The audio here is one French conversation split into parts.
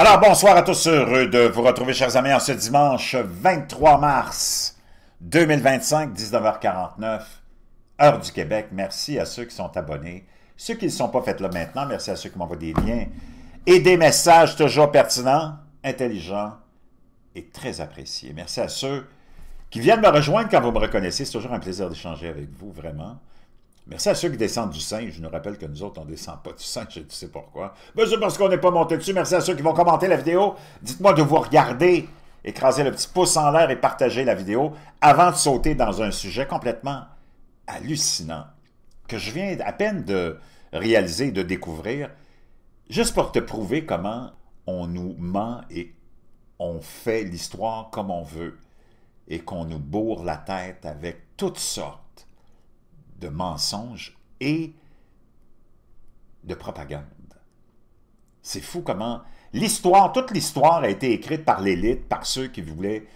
Alors, bonsoir à tous, heureux de vous retrouver, chers amis, en ce dimanche 23 mars 2025, 19h49, heure du Québec. Merci à ceux qui sont abonnés. Ceux qui ne le sont pas, faites-le maintenant. Merci à ceux qui m'envoient des liens et des messages toujours pertinents, intelligents et très appréciés. Merci à ceux qui viennent me rejoindre quand vous me reconnaissez. C'est toujours un plaisir d'échanger avec vous, vraiment. Merci à ceux qui descendent du Saint. Je nous rappelle que nous autres, on ne descend pas du Saint. Je sais pourquoi. Mais c'est parce qu'on n'est pas monté dessus. Merci à ceux qui vont commenter la vidéo. Dites-moi de vous regarder, écraser le petit pouce en l'air et partager la vidéo avant de sauter dans un sujet complètement hallucinant que je viens à peine de réaliser, de découvrir, juste pour te prouver comment on nous ment et on fait l'histoire comme on veut et qu'on nous bourre la tête avec toutes sortes de mensonges et de propagande. C'est fou comment l'histoire, toute l'histoire a été écrite par l'élite, par ceux qui voulaient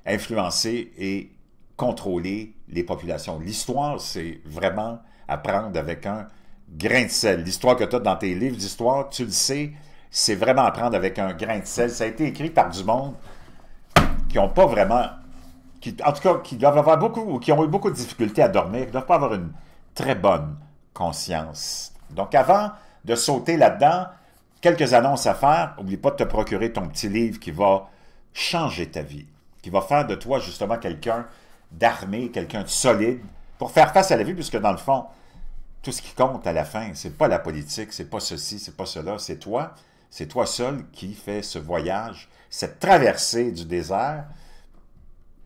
influencer et contrôler les populations. L'histoire, c'est vraiment à prendre avec un grain de sel. L'histoire que tu as dans tes livres d'histoire, tu le sais, c'est vraiment à prendre avec un grain de sel. Ça a été écrit par du monde qui n'ont pas vraiment... en tout cas, qui doivent avoir beaucoup, ou qui ont eu beaucoup de difficultés à dormir, qui ne doivent pas avoir une très bonne conscience. Donc, avant de sauter là-dedans, quelques annonces à faire. N'oublie pas de te procurer ton petit livre qui va changer ta vie, qui va faire de toi, justement, quelqu'un d'armé, quelqu'un de solide, pour faire face à la vie, puisque, dans le fond, tout ce qui compte à la fin, c'est pas la politique, c'est pas ceci, c'est pas cela, c'est toi seul qui fait ce voyage, cette traversée du désert,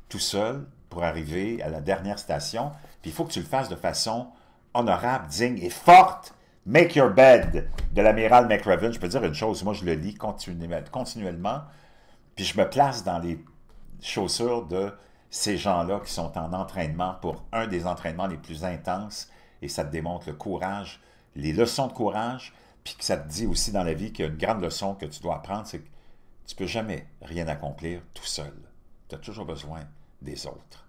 tout seul pour arriver à la dernière station. Puis il faut que tu le fasses de façon honorable, digne et forte. Make Your Bed de l'amiral McRaven. Je peux dire une chose, moi je le lis continuellement, puis je me place dans les chaussures de ces gens-là qui sont en entraînement pour un des entraînements les plus intenses, et ça te démontre le courage, les leçons de courage, puis que ça te dit aussi dans la vie qu'il y a une grande leçon que tu dois apprendre, c'est que tu ne peux jamais rien accomplir tout seul. Tu as toujours besoin des autres.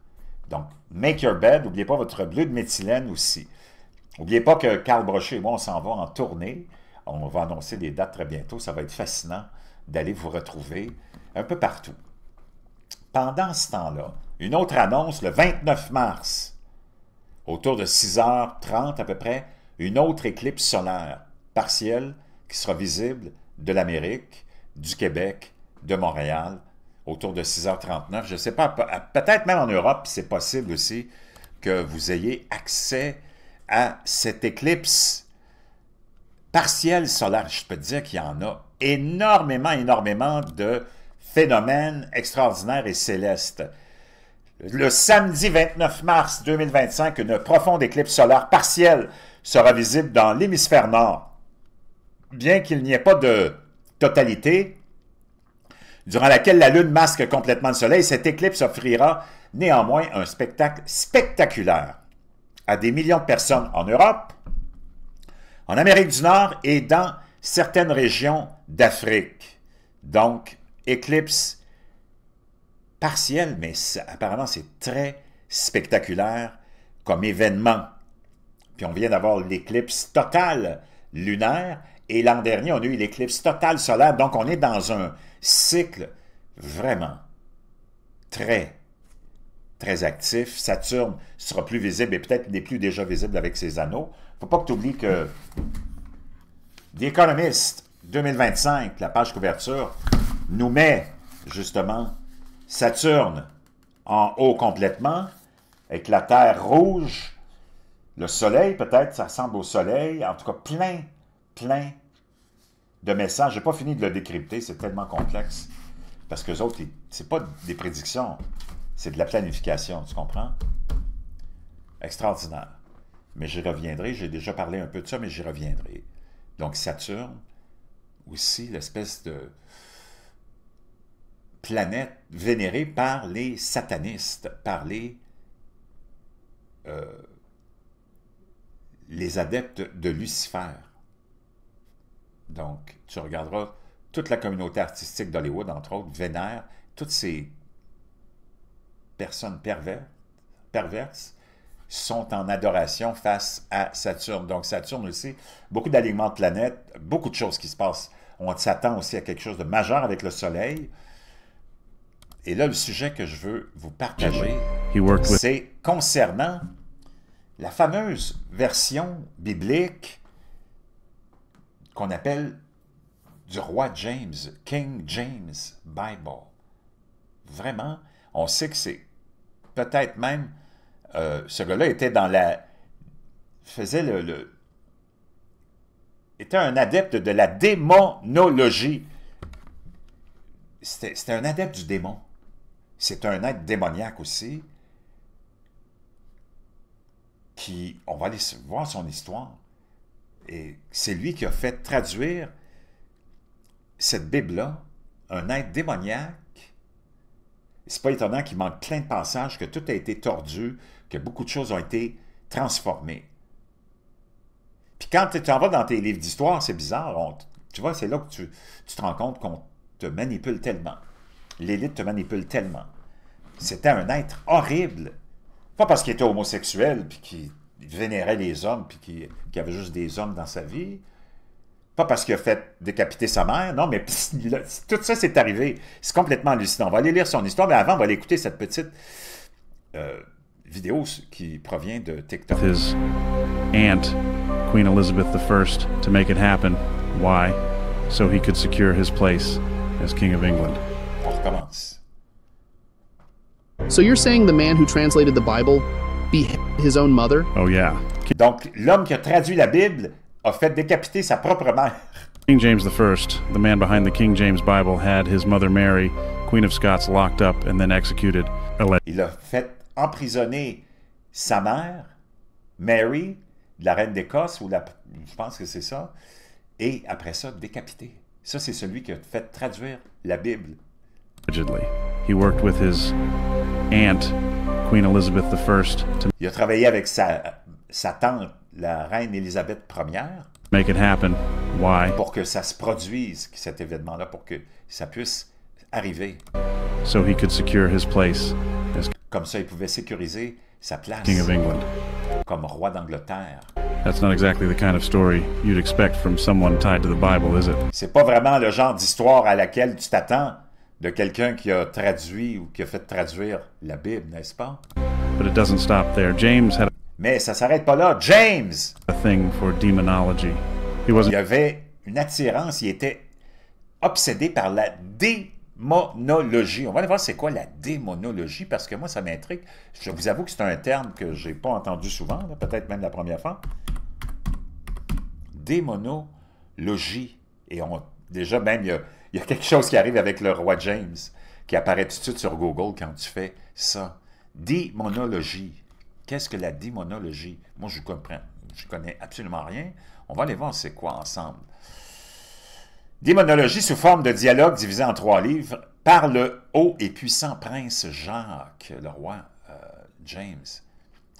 Donc, Make Your Bed, n'oubliez pas votre bleu de méthylène aussi. N'oubliez pas que Carl Brochet et moi, on s'en va en tournée. On va annoncer des dates très bientôt. Ça va être fascinant d'aller vous retrouver un peu partout. Pendant ce temps-là, une autre annonce, le 29 mars, autour de 6h30 à peu près, une autre éclipse solaire partielle qui sera visible de l'Amérique, du Québec, de Montréal, autour de 6h39. Je ne sais pas, peut-être même en Europe, c'est possible aussi que vous ayez accès à cette éclipse partielle solaire. Je peux te dire qu'il y en a énormément de phénomènes extraordinaires et célestes. Le samedi 29 mars 2025, une profonde éclipse solaire partielle sera visible dans l'hémisphère nord. Bien qu'il n'y ait pas de totalité, durant laquelle la Lune masque complètement le Soleil, cette éclipse offrira néanmoins un spectacle spectaculaire à des millions de personnes en Europe, en Amérique du Nord et dans certaines régions d'Afrique. Donc, éclipse partielle, mais apparemment c'est très spectaculaire comme événement. Puis on vient d'avoir l'éclipse totale lunaire, et l'an dernier, on a eu l'éclipse totale solaire. Donc, on est dans un cycle vraiment très actif. Saturne sera plus visible et peut-être n'est plus déjà visible avec ses anneaux. Il ne faut pas que tu oublies que The Economist 2025, la page couverture, nous met justement Saturne en haut complètement, avec la Terre rouge, le Soleil peut-être, ça ressemble au Soleil, en tout cas plein de messages. Je n'ai pas fini de le décrypter, c'est tellement complexe. Parce que les autres, ce n'est pas des prédictions, c'est de la planification, tu comprends? Extraordinaire. Mais j'y reviendrai, j'ai déjà parlé un peu de ça, mais j'y reviendrai. Donc Saturne, aussi l'espèce de planète vénérée par les satanistes, par les adeptes de Lucifer. Donc, tu regarderas toute la communauté artistique d'Hollywood, entre autres, vénère toutes ces personnes perverses sont en adoration face à Saturne. Donc, Saturne aussi, beaucoup d'alignements de planètes, beaucoup de choses qui se passent. On s'attend aussi à quelque chose de majeur avec le soleil. Et là, le sujet que je veux vous partager, c'est concernant la fameuse version biblique qu'on appelle du roi James, King James Bible. Vraiment, on sait que c'est peut-être même, ce gars-là était dans la, faisait était un adepte de la démonologie. C'était un adepte du démon. C'est un être démoniaque aussi, qui, on va aller voir son histoire, et c'est lui qui a fait traduire cette Bible-là, un être démoniaque. C'est pas étonnant qu'il manque plein de passages, que tout a été tordu, que beaucoup de choses ont été transformées. Puis quand tu t'en vas dans tes livres d'histoire, c'est bizarre, tu vois, c'est là que tu te rends compte qu'on te manipule tellement. L'élite te manipule tellement. C'était un être horrible. Pas parce qu'il était homosexuel, puis qu'il vénérait les hommes, puis qu'il y avait juste des hommes dans sa vie. Pas parce qu'il a fait décapiter sa mère. Non, mais tout ça, c'est arrivé. C'est complètement hallucinant. On va aller lire son histoire, mais avant, on va aller écouter cette petite vidéo qui provient de TikTok. His aunt, Queen Elizabeth I, to make it happen. Why? So he could secure his place as King of England. On recommence. So you're saying the man who translated the Bible beat his own mother? Oh yeah. Donc, l'homme qui a traduit la Bible a fait décapiter sa propre mère. King James I, the man behind the King James Bible, had his mother Mary, Queen of Scots, locked up and then executed. Il a fait emprisonner sa mère, Mary, la reine d'Écosse, je pense que c'est ça, et après ça, décapité. Ça, c'est celui qui a fait traduire la Bible. Allegedly. He worked with his aunt, Queen Elizabeth I, to Il a travaillé avec sa tante, la reine Élisabeth Ier, make it happen. Why? Pour que ça se produise, cet événement-là, pour que ça puisse arriver. So he could secure his place as Comme ça, il pouvait sécuriser sa place King of England. comme roi d'Angleterre. That's not exactly the kind of story you'd expect from someone tied to the Bible, is it? C'est pas vraiment le genre d'histoire à laquelle tu t'attends de quelqu'un qui a traduit ou qui a fait traduire la Bible, n'est-ce pas? But it doesn't stop there. James had Mais ça s'arrête pas là. James! a thing for demonology. He wasn't Il avait une attirance, il était obsédé par la démonologie. On va aller voir c'est quoi la démonologie, parce que moi, ça m'intrigue. Je vous avoue que c'est un terme que j'ai pas entendu souvent, peut-être même la première fois. Démonologie. Et déjà, même, il y a quelque chose qui arrive avec le roi James, qui apparaît tout de suite sur Google quand tu fais ça. Démonologie. Qu'est-ce que la démonologie? Moi, je connais absolument rien. On va aller voir c'est quoi ensemble. Démonologie sous forme de dialogue divisé en 3 livres par le haut et puissant prince Jacques, le roi James.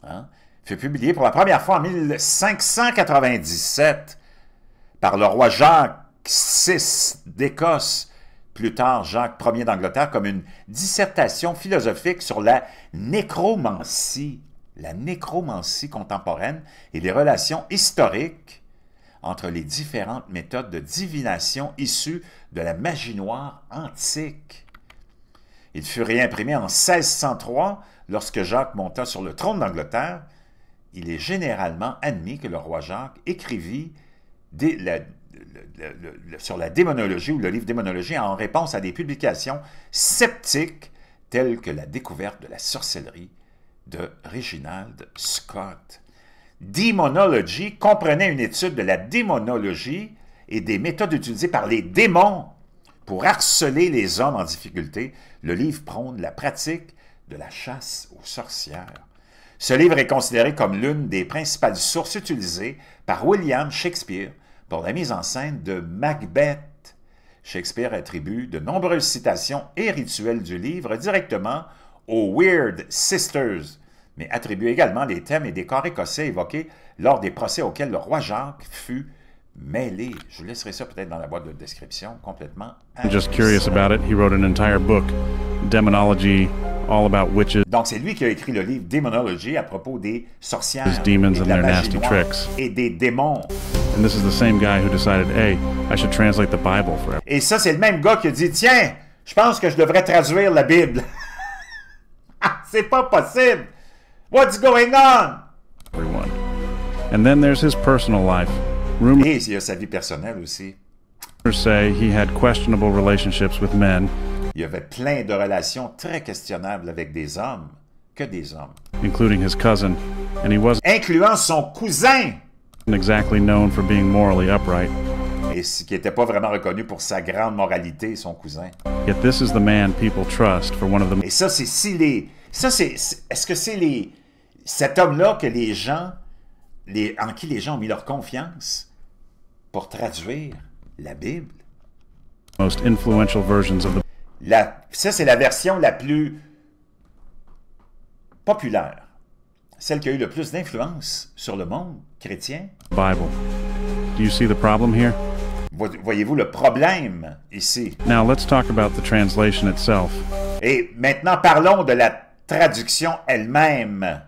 Hein? Fut publié pour la première fois en 1597 par le roi Jacques VI d'Écosse, plus tard Jacques Ier d'Angleterre, comme une dissertation philosophique sur la nécromancie contemporaine et les relations historiques entre les différentes méthodes de divination issues de la magie noire antique. Il fut réimprimé en 1603 lorsque Jacques monta sur le trône d'Angleterre. Il est généralement admis que le roi Jacques écrivit sur la démonologie ou le livre Démonologie en réponse à des publications sceptiques telles que la découverte de la sorcellerie de Reginald Scott. Demonology comprenait une étude de la démonologie et des méthodes utilisées par les démons pour harceler les hommes en difficulté. Le livre prône la pratique de la chasse aux sorcières. Ce livre est considéré comme l'une des principales sources utilisées par William Shakespeare pour la mise en scène de Macbeth. Shakespeare attribue de nombreuses citations et rituels du livre directement aux Weird Sisters, mais attribue également les thèmes et décors écossais évoqués lors des procès auxquels le roi Jacques fut mêlé. Je vous laisserai ça peut-être dans la boîte de description, complètement. just curious about it. He wrote an entire book, Demonology, all about witches. Donc c'est lui qui a écrit le livre Demonology à propos des sorcières, Demons et de and la their magie nasty noire tricks. et des démons. And And this is the same guy who decided, hey, I should translate the Bible for Et ça, c'est le même gars qui a dit, tiens, je pense que je devrais traduire la Bible. C'est pas possible. What's going on? everyone. And then there's his personal life. Rumors Et il y a sa vie personnelle aussi. say he had questionable relationships with men, Il y avait plein de relations très questionnables avec des hommes, que des hommes, including his cousin, and he wasn't incluant son cousin, exactly known for being morally upright. et qui n'était pas vraiment reconnu pour sa grande moralité, son cousin. Yet this is the man people trust for one of the Et ça, c'est si les... Est-ce que c'est cet homme-là que les gens... en qui les gens ont mis leur confiance pour traduire la Bible? most influential versions of the Ça, c'est la version la plus populaire. Celle qui a eu le plus d'influence sur le monde chrétien. Bible. Do you see the problem here? Voyez-vous le problème ici? Now let's talk about the translation itself. Et maintenant, parlons de la traduction elle-même.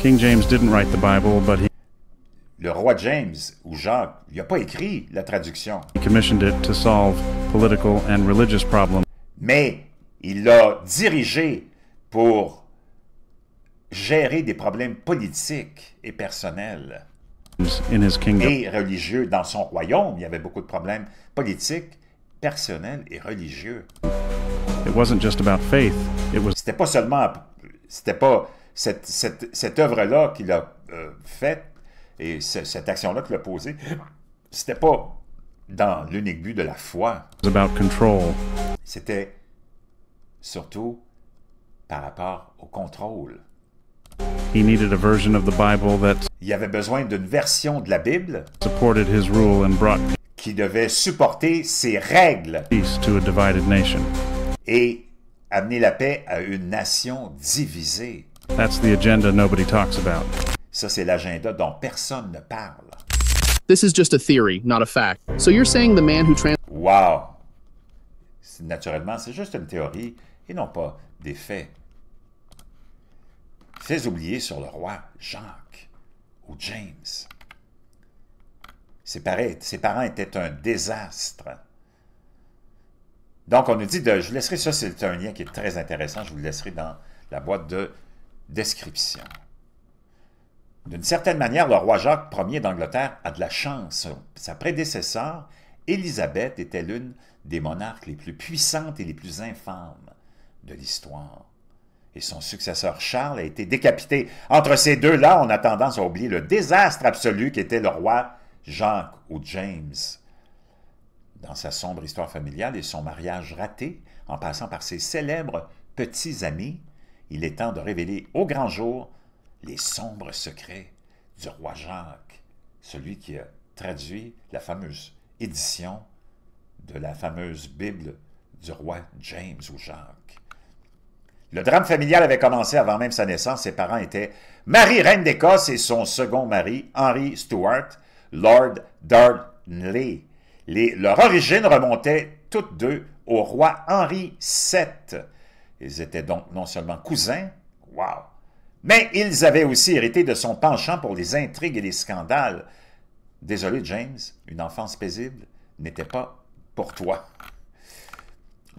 King James didn't write the Bible, but Le roi James, ou Jacques, il n'a pas écrit la traduction, he commissioned it to solve political and religious problems mais il l'a dirigé pour gérer des problèmes politiques et personnels in his kingdom. et religieux dans son royaume. Il y avait beaucoup de problèmes politiques, personnels et religieux. It wasn't just about faith, it was C'était pas cette œuvre-là qu'il a faite et cette action-là qu'il a posée, c'était pas dans l'unique but de la foi. about control. C'était surtout par rapport au contrôle. He needed a version of the Bible that Il avait besoin d'une version de la Bible supported his rule and brought qui devait supporter ses règles peace to a divided nation. et amener la paix à une nation divisée. That's the agenda nobody talks about. Ça, c'est l'agenda dont personne ne parle. This is just a theory, not a fact. So you're saying the man who Wow! Naturellement, c'est juste une théorie et non pas des faits. Fais oublier sur le roi Jacques ou James. Ses parents étaient un désastre. Donc, on nous dit je vous laisserai ça, c'est un lien qui est très intéressant, je vous le laisserai dans la boîte de description. D'une certaine manière, le roi Jacques Ier d'Angleterre a de la chance. Sa prédécesseur, Élisabeth, était l'une des monarques les plus puissantes et les plus infâmes de l'histoire. Et son successeur Charles a été décapité. Entre ces deux-là, on a tendance à oublier le désastre absolu qu'était le roi Jacques ou James. Dans sa sombre histoire familiale et son mariage raté, en passant par ses célèbres petits amis, il est temps de révéler au grand jour les sombres secrets du roi Jacques, celui qui a traduit la fameuse édition de la fameuse Bible du roi James ou Jacques. Le drame familial avait commencé avant même sa naissance. Ses parents étaient Marie, reine d'Écosse, et son second mari, Henry Stuart, Lord Darnley. Leur origine remontait toutes deux au roi Henri VII. Ils étaient donc non seulement cousins, wow, mais ils avaient aussi hérité de son penchant pour les intrigues et les scandales. Désolé, James, une enfance paisible n'était pas pour toi.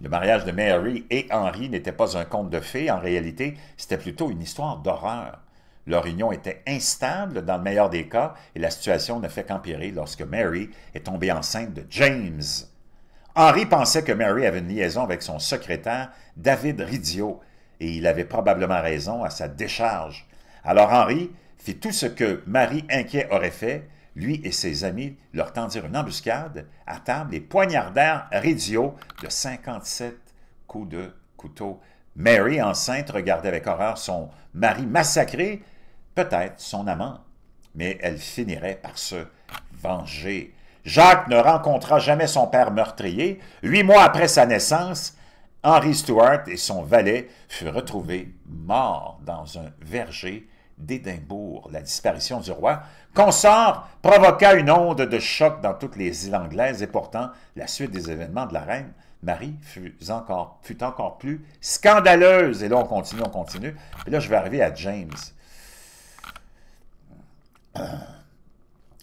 Le mariage de Mary et Henry n'était pas un conte de fées. En réalité, c'était plutôt une histoire d'horreur. Leur union était instable dans le meilleur des cas et la situation ne fait qu'empirer lorsque Mary est tombée enceinte de James. Henry pensait que Mary avait une liaison avec son secrétaire David Ridio et il avait probablement raison à sa décharge. Alors Henry fit tout ce que Marie inquiet aurait fait. Lui et ses amis leur tendirent une embuscade à table et poignardèrent Ridio de 57 coups de couteau. Mary, enceinte, regardait avec horreur son mari massacré, peut-être son amant, mais elle finirait par se venger. Jacques ne rencontra jamais son père meurtrier. 8 mois après sa naissance, Henry Stuart et son valet furent retrouvés morts dans un verger d'Édimbourg. La disparition du roi consort provoqua une onde de choc dans toutes les îles anglaises et pourtant, la suite des événements de la reine Marie fut encore plus scandaleuse. Et là, on continue. Et là, je vais arriver à James.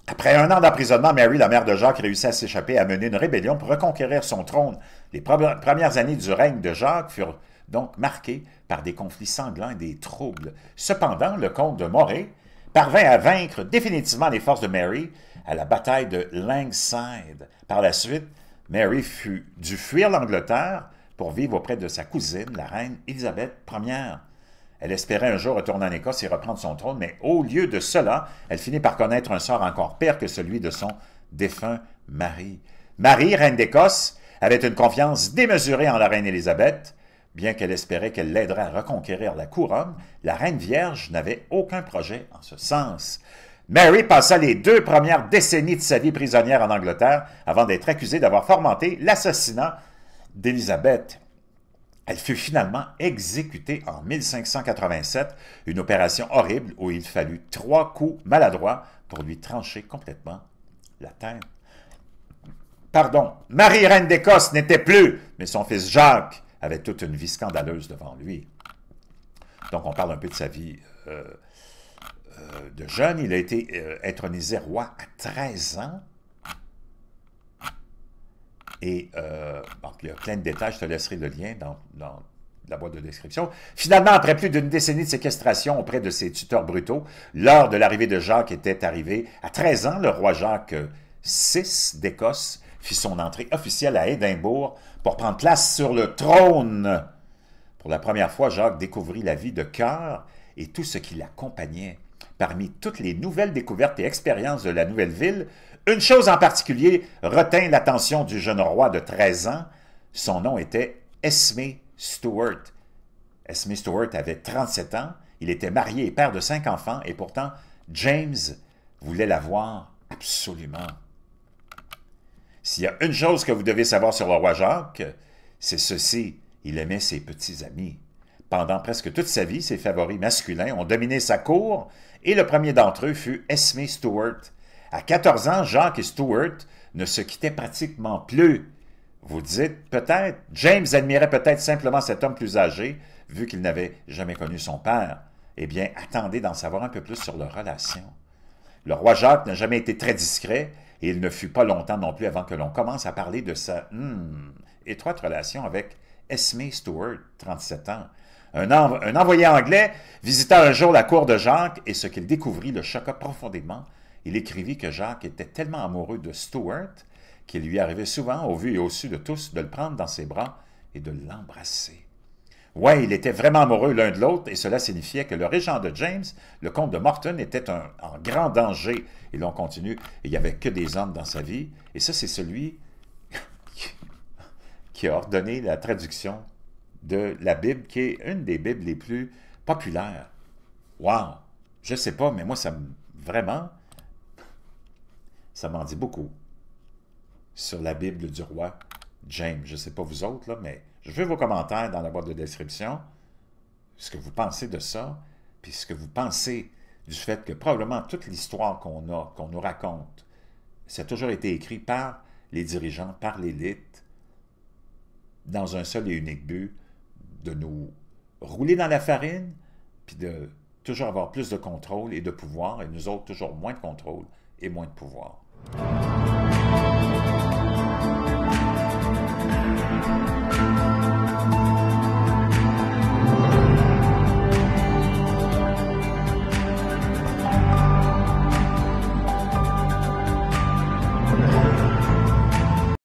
Après Après un an d'emprisonnement, Mary, la mère de Jacques, réussit à s'échapper et à mener une rébellion pour reconquérir son trône. Les premières années du règne de Jacques furent donc marquées par des conflits sanglants et des troubles. Cependant, le comte de Moray parvint à vaincre définitivement les forces de Mary à la bataille de Langside. Par la suite, Mary fut dû fuir l'Angleterre pour vivre auprès de sa cousine, la reine Élisabeth Ier. Elle espérait un jour retourner en Écosse et reprendre son trône, mais au lieu de cela, elle finit par connaître un sort encore pire que celui de son défunt mari. Marie, reine d'Écosse, avait une confiance démesurée en la reine Élisabeth. Bien qu'elle espérait qu'elle l'aiderait à reconquérir la couronne, la reine vierge n'avait aucun projet en ce sens. Mary passa les 2 premières décennies de sa vie prisonnière en Angleterre avant d'être accusée d'avoir fomenté l'assassinat d'Élisabeth. Elle fut finalement exécutée en 1587, une opération horrible où il fallut 3 coups maladroits pour lui trancher complètement la tête. Pardon, Marie, reine d'Écosse, n'était plus, mais son fils Jacques avait toute une vie scandaleuse devant lui. Donc on parle un peu de sa vie de jeune. Il a été intronisé roi à 13 ans. Et bon, il y a plein de détails, je te laisserai le lien dans la boîte de description. Finalement, après plus d'une décennie de séquestration auprès de ses tuteurs brutaux, l'heure de l'arrivée de Jacques était arrivée. À 13 ans, le roi Jacques VI d'Écosse fit son entrée officielle à Édimbourg pour prendre place sur le trône. Pour la première fois, Jacques découvrit la vie de cœur et tout ce qui l'accompagnait. Parmi toutes les nouvelles découvertes et expériences de la nouvelle ville, une chose en particulier retint l'attention du jeune roi de 13 ans. Son nom était Esmé Stuart. Esmé Stuart avait 37 ans, il était marié et père de 5 enfants, et pourtant, James voulait la voir absolument. S'il y a une chose que vous devez savoir sur le roi Jacques, c'est ceci, il aimait ses petits amis. Pendant presque toute sa vie, ses favoris masculins ont dominé sa cour, et le premier d'entre eux fut Esmé Stuart. À 14 ans, Jacques et Stuart ne se quittaient pratiquement plus. Vous dites peut-être, James admirait peut-être simplement cet homme plus âgé, vu qu'il n'avait jamais connu son père. Eh bien, attendez d'en savoir un peu plus sur leur relation. Le roi Jacques n'a jamais été très discret, et il ne fut pas longtemps non plus avant que l'on commence à parler de sa étroite relation avec Esmé Stuart, 37 ans. Un envoyé anglais visita un jour la cour de Jacques, et ce qu'il découvrit le choqua profondément. Il écrivit que Jacques était tellement amoureux de Stuart qu'il lui arrivait souvent, au vu et au su de tous, de le prendre dans ses bras et de l'embrasser. Ouais, il était vraiment amoureux l'un de l'autre, et cela signifiait que le régent de James, le comte de Morton, était en grand danger. Et l'on continue, et il n'y avait que des hommes dans sa vie, et ça, c'est celui qui a ordonné la traduction de la Bible, qui est une des Bibles les plus populaires. Wow! Je ne sais pas, mais moi, vraiment, ça m'en dit beaucoup sur la Bible du roi James. Je ne sais pas vous autres, là, mais je veux vos commentaires dans la boîte de description, ce que vous pensez de ça, puis ce que vous pensez du fait que probablement toute l'histoire qu'on nous raconte, ça a toujours été écrit par les dirigeants, par l'élite, dans un seul et unique but, de nous rouler dans la farine, puis de toujours avoir plus de contrôle et de pouvoir, et nous autres toujours moins de contrôle et moins de pouvoir.